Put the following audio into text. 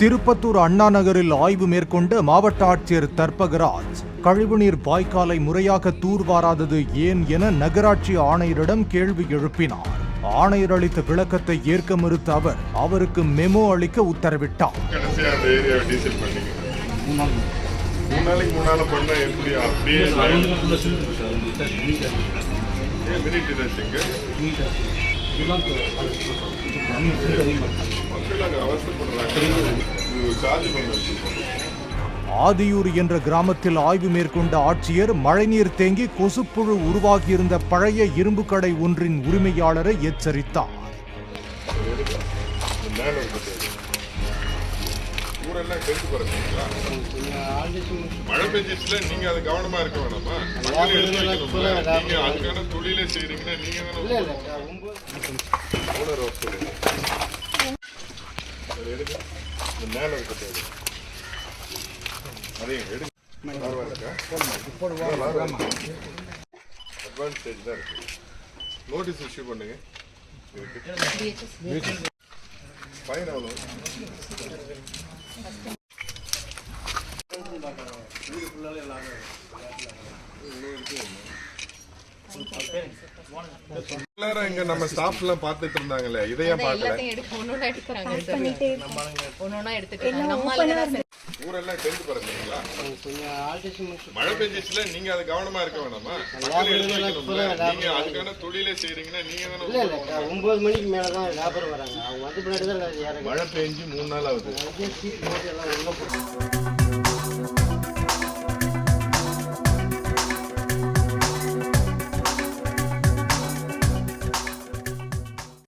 திருப்பத்தூர் அண்ணா நகரில் ஆய்வு மேற்கொண்ட மாவட்ட ஆட்சியர் தர்பகராஜ் கழிவுநீர் வாய்க்காலை முறையாக தூர்வாராதது ஏன் என நகராட்சி ஆணையரிடம் கேள்வி எழுப்பினார். ஆணையர் அளித்த விளக்கத்தை ஏற்க மறுத்த அவர் அவருக்கு மெமோ அளிக்க உத்தரவிட்டார். ஆதியூர் என்ற கிராமத்தில் ஆய்வு மேற்கொண்ட ஆட்சியர் மழைநீர் தேங்கி கொசுப்புழு உருவாகியிருந்த பழைய இரும்பு கடை ஒன்றின் உரிமையாளரை எச்சரித்தார். மழை பெஞ்சிச்சுல நீங்க அது கவனமா இருக்க வேணாமா? நீங்க அதுக்கான தொழிலே செய்றீங்கன்னா நீங்க மேல இருக்கு அதையும் எடுங்க. அட்வான்ஸ் ஸ்டேஜ் தான் இருக்கு. நோட்டீஸ் இஷ்யூ பண்ணுங்க. ஃபைன் எவ்வளோ? இங்க நம்ம ஸ்டாஃப் எல்லாம் பார்த்துட்டு இருந்தாங்களே, இதையும் பார்க்கல. ஊரெல்லாம் டென்ட் பறக்குறீங்களா? மழை பெஞ்சிச்சுல நீங்க அது கவனமா இருக்க வேணாமா? நீங்க அதுக்கான தொழிலே செய்றீங்கன்னா நீங்க தானே. 9 மணிக்கு மேலதான் லேபர் வராங்க. அவங்க வந்து பின்னாடி தான் மழை பெஞ்சு 3 நாள் ஆகுது.